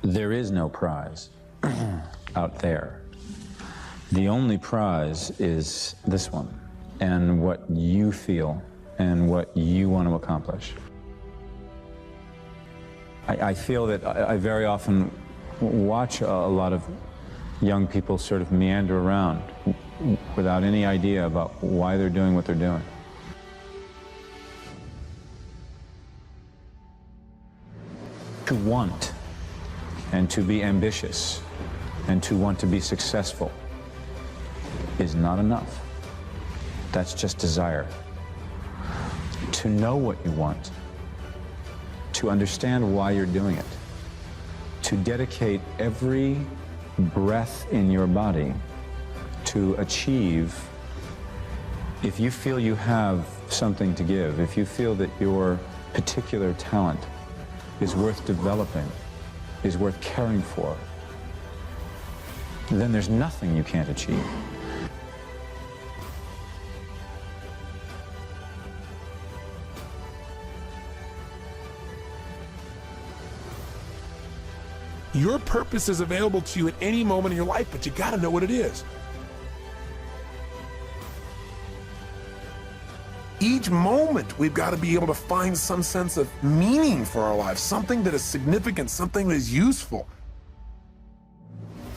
There is no prize out there. The only prize is this one, and what you feel and what you want to accomplish. I feel that I very often watch a lot of young people sort of meander around without any idea about why they're doing what they're doing. To want and to be ambitious and to want to be successful is not enough. That's just desire. To know what you want, to understand why you're doing it, to dedicate every breath in your body to achieve. If you feel you have something to give, if you feel that your particular talent is worth developing, is worth caring for, then there's nothing you can't achieve. Your purpose is available to you at any moment in your life, but you gotta know what it is. Each moment, we've got to be able to find some sense of meaning for our lives, something that is significant, something that is useful.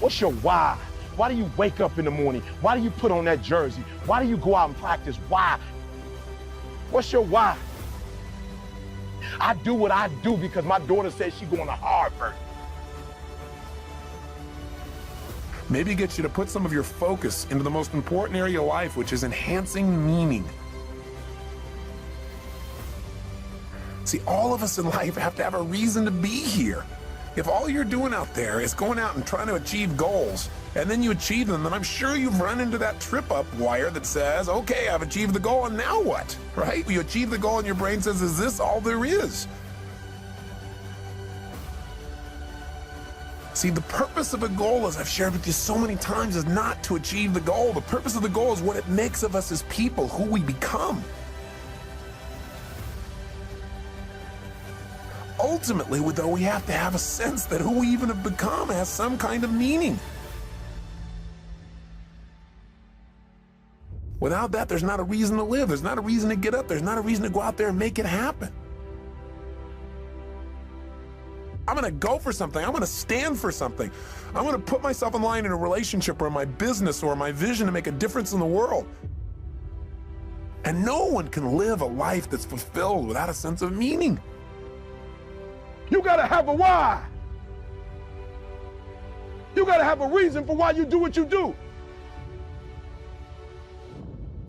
What's your why? Why do you wake up in the morning? Why do you put on that jersey? Why do you go out and practice? Why? What's your why? I do what I do because my daughter says she's going to Harvard. Maybe it gets you to put some of your focus into the most important area of life, which is enhancing meaning. See, all of us in life have to have a reason to be here. If all you're doing out there is going out and trying to achieve goals, and then you achieve them, then I'm sure you've run into that trip-up wire that says, okay, I've achieved the goal, and now what, right? You achieve the goal and your brain says, is this all there is? See, the purpose of a goal, as I've shared with you so many times, is not to achieve the goal. The purpose of the goal is what it makes of us as people, who we become. Ultimately, though, we have to have a sense that who we even have become has some kind of meaning. Without that, there's not a reason to live. There's not a reason to get up. There's not a reason to go out there and make it happen. I'm gonna go for something. I'm gonna stand for something. I'm gonna put myself in line in a relationship or my business or my vision to make a difference in the world. And no one can live a life that's fulfilled without a sense of meaning. You gotta have a why. You gotta have a reason for why you do what you do.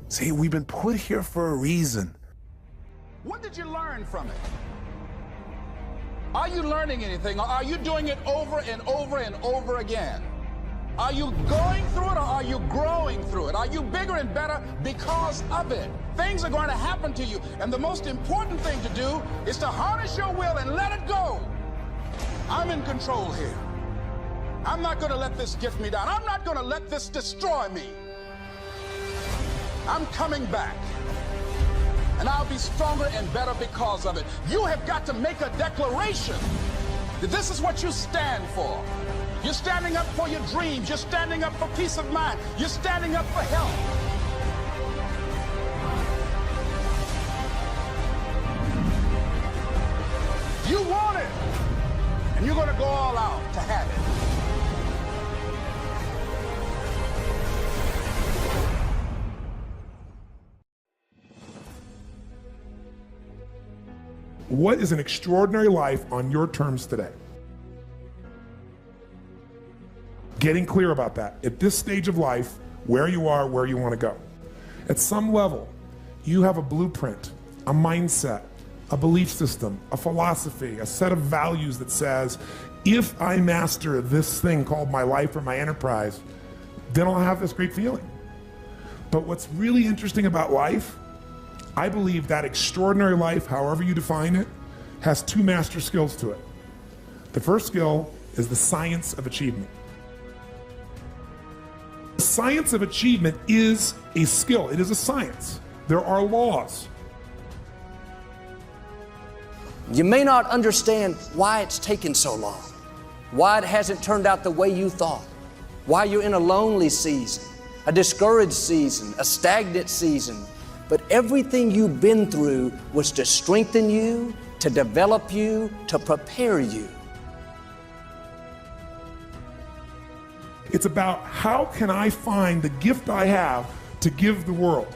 See, we've been put here for a reason. What did you learn from it? Are you learning anything, or are you doing it over and over and over again? Are you going through it, or are you growing through it? Are you bigger and better because of it? Things are going to happen to you, and the most important thing to do is to harness your will and let it go. I'm in control here. I'm not going to let this get me down. I'm not going to let this destroy me. I'm coming back, and I'll be stronger and better because of it. You have got to make a declaration that this is what you stand for. You're standing up for your dreams. You're standing up for peace of mind. You're standing up for health. You want it, and you're going to go all out to have it. What is an extraordinary life on your terms today? Getting clear about that. At this stage of life, where you are, where you want to go. At some level, you have a blueprint, a mindset, a belief system, a philosophy, a set of values that says, if I master this thing called my life or my enterprise, then I'll have this great feeling. But what's really interesting about life, I believe that extraordinary life, however you define it, has two master skills to it. The first skill is the science of achievement. The science of achievement is a skill. It is a science. There are laws. You may not understand why it's taken so long, why it hasn't turned out the way you thought, why you're in a lonely season, a discouraged season, a stagnant season. But everything you've been through was to strengthen you, to develop you, to prepare you. It's about how can I find the gift I have to give the world.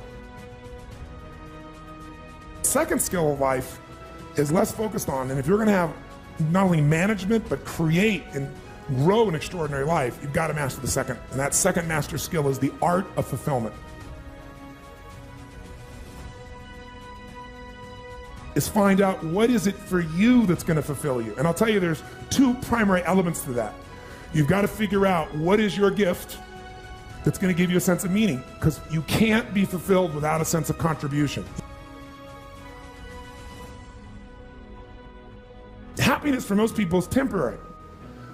Second skill of life is less focused on, and if you're going to have not only management but create and grow an extraordinary life, you've got to master the second. And that second master skill is the art of fulfillment. Is find out what is it for you that's going to fulfill you. And I'll tell you, there's two primary elements to that. You've got to figure out what is your gift that's going to give you a sense of meaning, because you can't be fulfilled without a sense of contribution. Happiness for most people is temporary.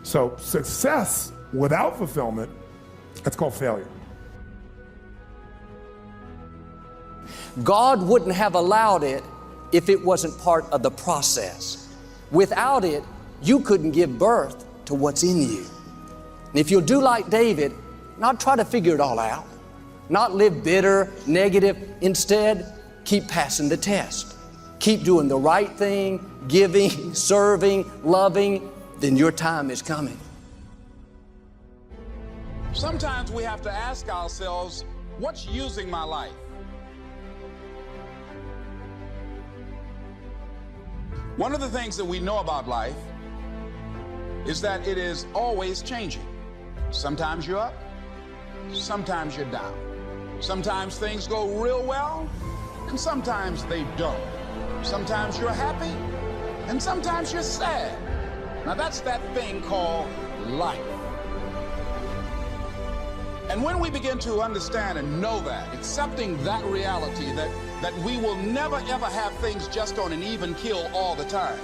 So success without fulfillment, that's called failure. God wouldn't have allowed it if it wasn't part of the process. Without it, you couldn't give birth to what's in you. And if you'll do like David, not try to figure it all out, not live bitter, negative, instead, keep passing the test. Keep doing the right thing, giving, serving, loving, then your time is coming. Sometimes we have to ask ourselves, what's using my life? One of the things that we know about life is that it is always changing. Sometimes you're up, sometimes you're down. Sometimes things go real well, and sometimes they don't. Sometimes you're happy, and sometimes you're sad. Now that's that thing called life. And when we begin to understand and know that, accepting that reality that we will never ever have things just on an even keel all the time,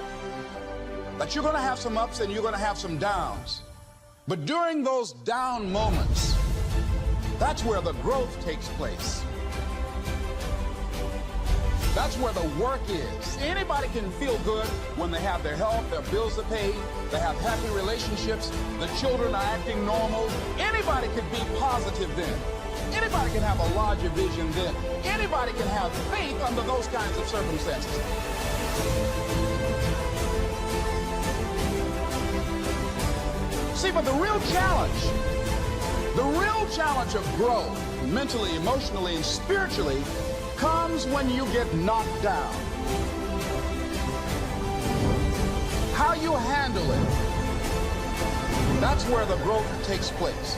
that you're going to have some ups and you're going to have some downs. But during those down moments, that's where the growth takes place. That's where the work is. Anybody can feel good when they have their health, their bills are paid, they have happy relationships, the children are acting normal. Anybody can be positive then. Anybody can have a larger vision then. Anybody can have faith under those kinds of circumstances. See, but the real challenge of growth, mentally, emotionally, and spiritually, comes when you get knocked down. How you handle it, that's where the growth takes place.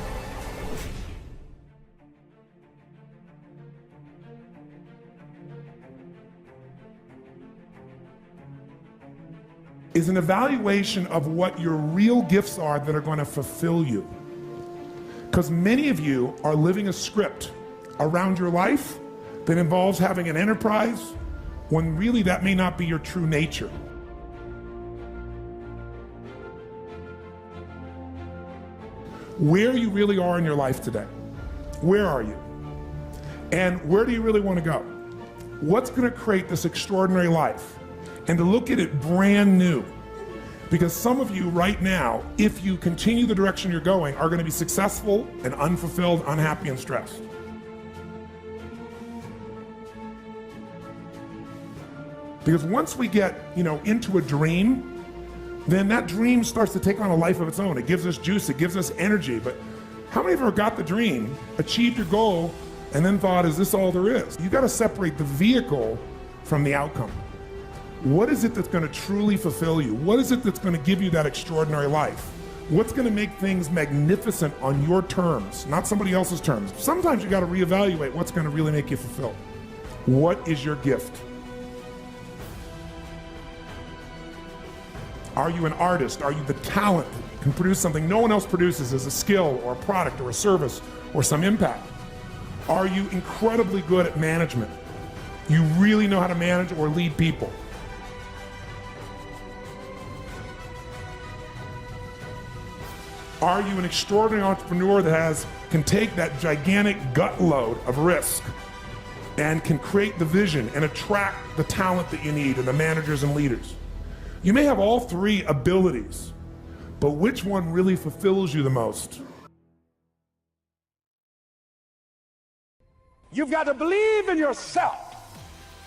Is an evaluation of what your real gifts are that are going to fulfill you. Because many of you are living a script around your life that involves having an enterprise when really that may not be your true nature. Where you really are in your life today. Where are you? And where do you really want to go? What's going to create this extraordinary life? And to look at it brand new. Because some of you right now, if you continue the direction you're going, are going to be successful and unfulfilled, unhappy, and stressed. Because once we get, into a dream, then that dream starts to take on a life of its own. It gives us juice, it gives us energy. But how many of you got the dream, achieved your goal, and then thought, is this all there is? You got to separate the vehicle from the outcome. What is it that's going to truly fulfill you? What is it that's going to give you that extraordinary life? What's going to make things magnificent on your terms, not somebody else's terms? Sometimes you got to reevaluate what's going to really make you fulfilled. What is your gift? Are you an artist? Are you the talent that can produce something no one else produces as a skill or a product or a service or some impact? Are you incredibly good at management? You really know how to manage or lead people? Are you an extraordinary entrepreneur that can take that gigantic gut load of risk and can create the vision and attract the talent that you need and the managers and leaders? You may have all three abilities, but which one really fulfills you the most? You've got to believe in yourself.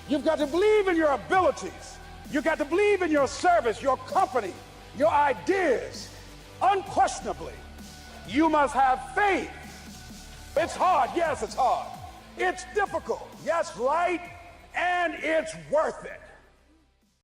You've got to believe in your abilities. You've got to believe in your service, your company, your ideas. Unquestionably, you must have faith. It's hard. Yes, it's hard. It's difficult. Yes, right. And it's worth it.